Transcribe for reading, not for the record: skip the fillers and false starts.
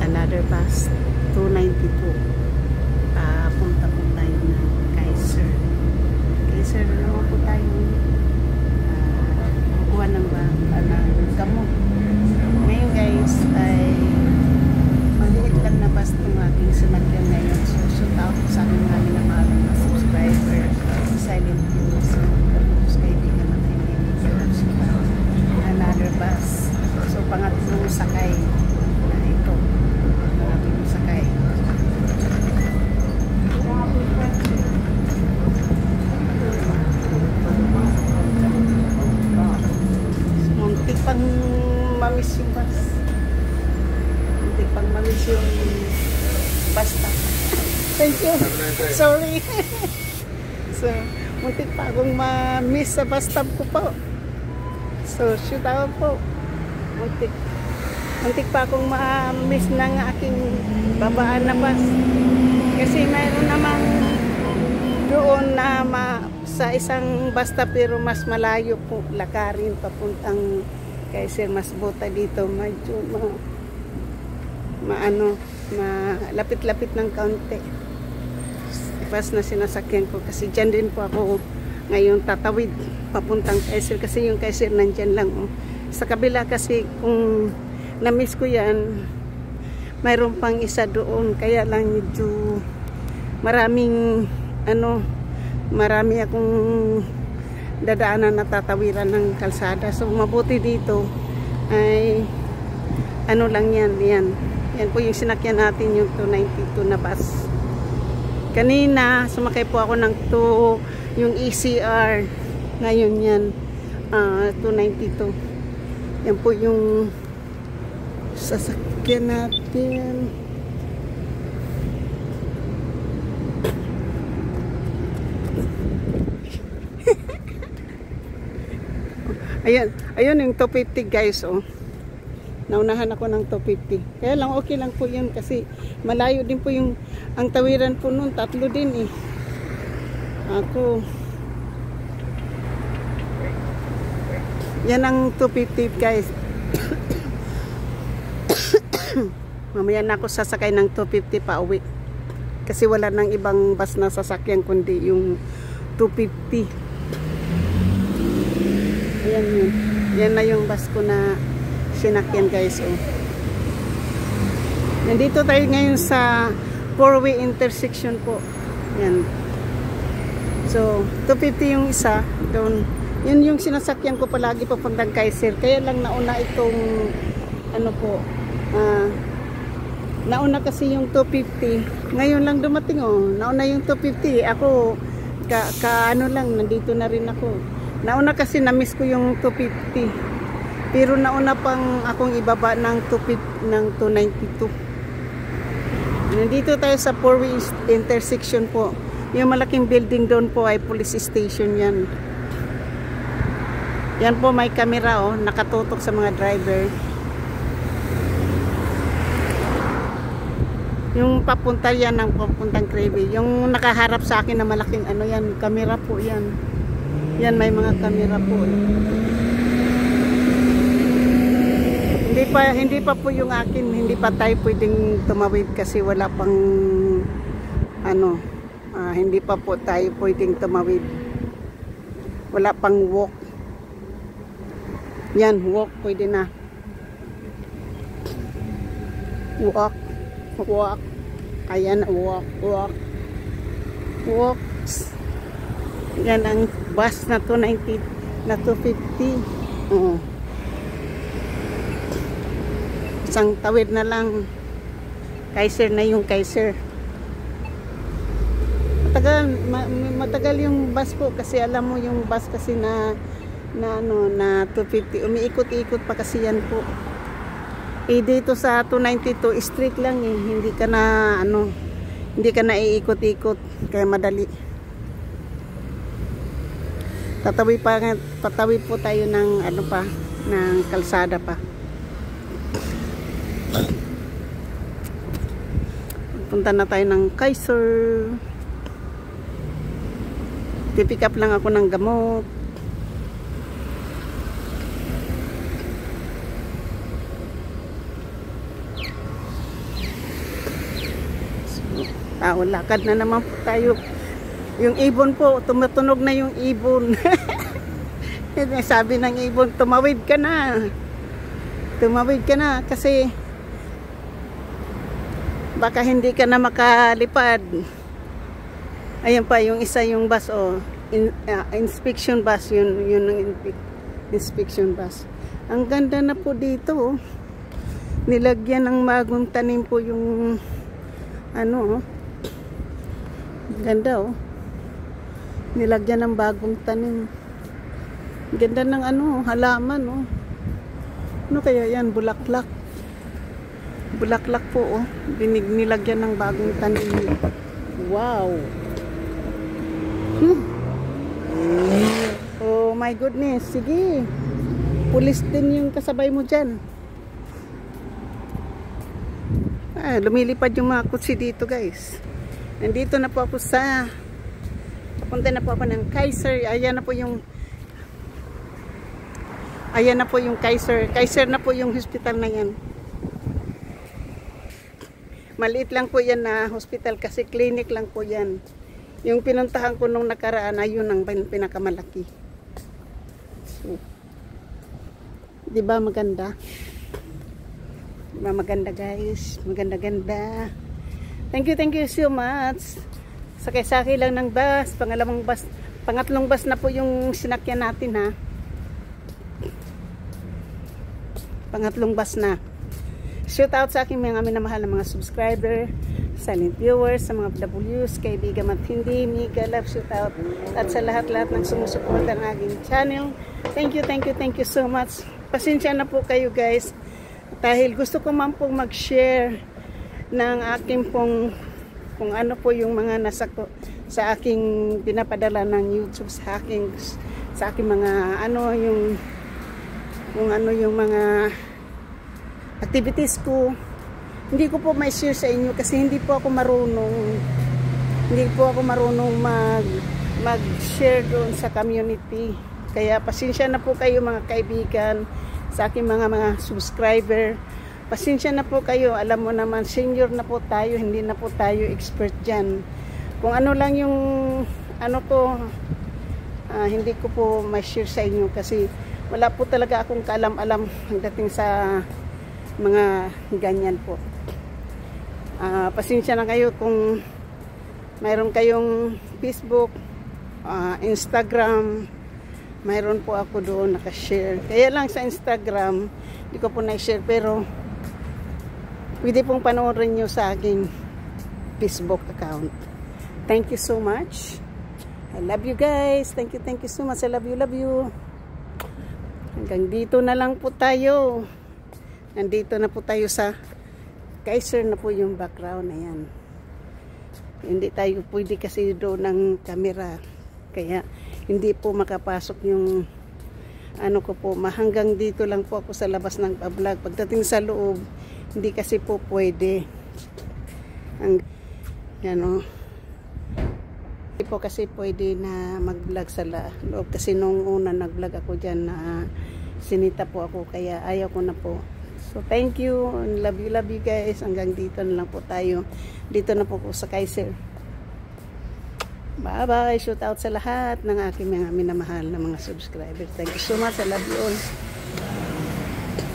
another bus, 292. Punta po tayo ng Kaiser. Kaiser na naman po tayo. Kukuha ng gamot. Ngayon guys, ay maliit lang na bus itong aking sinagyan ngayon. So, shoot out sa aking mga minamalang na subscriber. Silent news. Tapos kaibigan natin another bus. So, pangatlong sakay na ito. Pangatlong sakay. Muntik pang mamiss yung bus. Muntik pang mamiss yung bus stop. Thank you. Sorry. So, muntik pa akong ma-miss sa bus stop ko po. So, shoot out po. Muntik pa akong ma-miss ng aking babaan na bus. Kasi mayroon namang doon na sa isang bus stop pero mas malayo po lakarin papuntang Kaiser. Mas buta dito. Medyo lapit-lapit ng kaunti. Bus na sinasakyan ko kasi dyan din po ako ngayon tatawid papuntang Kaiser kasi yung Kaiser nandyan lang. Sa kabila kasi kung na-miss ko yan, mayroon pang isa doon kaya lang medyo marami akong dadaanan na tatawiran ng kalsada. So mabuti dito ay lang yan po yung sinakyan natin, yung 292 na bus. Kanina sumakay po ako ng yung ECR. Ngayon yan 292. Yan po yung sasakyan natin. Ayun yung 250 guys, oh. Naunahan ako ng 250. Kaya lang okay lang po yun kasi malayo din po yung ang tawiran po nun, 3 din eh. Ako yan ang 250 guys. Mamaya na ako sasakay ng 250 pa uwi kasi wala nang ibang bus na sasakyan kundi yung 250. Ayan yun. Yan na yung bus ko na sinakyan guys, oh. Nandito tayo ngayon sa 4-way intersection po. Yan. So 250 yung isa doon. Yun yung sinasakyan ko palagi papuntang Kaiser. Kaya lang nauna itong nauna kasi yung 250. Ngayon lang dumating, oh. Nauna yung 250. Ako nandito na rin ako. Nauna kasi na-miss ko yung 250. Pero nauna pang akong ibaba ng 292. Nandito tayo sa 4-way intersection po. Yung malaking building doon po ay police station yan. Yan po may camera, oh, nakatutok sa mga driver. Yung papunta yan ng papuntang Krebe. Yung nakaharap sa akin na malaking yan, camera po yan. Yan may mga camera po. Hindi pa po yung akin, hindi pa tayo pwedeng tumawid kasi wala pang hindi pa po tayo pwedeng tumawid. Wala pang walk. Yan, walk pwede na. Walk. Ayan, walk. Walks. Yan ang bus na 290 na 250. Isang tawid na lang. Kaiser na yung Kaiser. Matagal yung bus po kasi alam mo yung bus kasi na 250 umiikot-ikot pa kasi yan po. Dito sa 292 straight lang eh. Hindi ka na iikot-ikot kaya madali. Patawid po tayo ng ng kalsada pa. Punta na tayo ng Kaiser. Pick up lang ako ng gamot. Lakad na naman po tayo. Yung ibon po, tumutunog na yung ibon. Sabi ng ibon, tumawid ka na. Tumawid ka na kasi baka hindi ka na makalipad. Ayan pa, yung isa yung bus, oh. Inspection bus, yun ang inspection bus. Ang ganda na po dito, oh. Nilagyan ng bagong tanim po yung ano, oh. Ganda, oh. Nilagyan ng bagong tanim. Ganda ng ano, halaman, oh. Ano kaya yan? Bulaklak. Bulaklak po, oh. Nilagyan ng bagong tanim. Wow. Oh my goodness. Sige. Pulis din yung kasabay mo dyan. Lumilipad yung mga kutsi dito, guys. Nandito na po ako sa papunta na po ako ng Kaiser. Ayan na po yung Kaiser. Kaiser na po yung hospital na yan. Maliit lang po yan na hospital kasi clinic lang po yan. Yung pinuntahan ko nung nakaraan, ayun ang pinakamalaki. So, di ba maganda? Di ba maganda, guys? Maganda-ganda. Thank you so much. Sakay-sakay lang ng bus. Pangatlong bus na po yung sinakyan natin, ha. Pangatlong bus na. Shout out sa aking mga minamahal na mga subscriber, silent viewers, sa mga W's, kaibigan at hindi, mega love, shout out. At sa lahat-lahat ng sumusuporta ng aking channel. Thank you so much. Pasensya na po kayo, guys. Dahil gusto ko man pong mag-share ng aking pong kung ano po yung mga nasa sa aking pinapadala ng YouTube sa aking mga ano yung kung ano yung mga activities ko. Hindi ko po may share sa inyo kasi hindi po ako marunong mag-share doon sa community. Kaya pasensya na po kayo mga kaibigan, sa aking mga subscriber. Pasensya na po kayo, alam mo naman senior na po tayo, hindi na po tayo expert dyan. Kung ano lang yung ano ko, hindi ko po may share sa inyo kasi wala po talaga akong kaalam-alam dating sa mga ganyan po. Pasensya na kayo kung mayroon kayong Facebook, Instagram, mayroon po ako doon nakashare. Kaya lang sa Instagram, hindi ko po na-share pero pwede pong panoorin nyo sa aking Facebook account. Thank you so much. I love you guys. Thank you so much. I love you. Hanggang dito na lang po tayo. Nandito na po tayo sa Kaiser na po yung background na yan. Hindi tayo pwede kasi doon ng camera. Kaya hindi po makapasok yung ano ko po. Hanggang dito lang po ako sa labas ng vlog. Pagdating sa loob, hindi kasi po pwede. Ano, hindi po kasi pwede na mag-vlog sa loob. Kasi nung una nag-vlog ako dyan na sinita po ako. Kaya ayaw ko na po. So thank you. Love you guys. Hanggang dito na lang po tayo. Dito na po sa Kaiser. Bye bye. Shout out sa lahat ng aking mga minamahal na mga subscribers. Thank you so much. I love you all.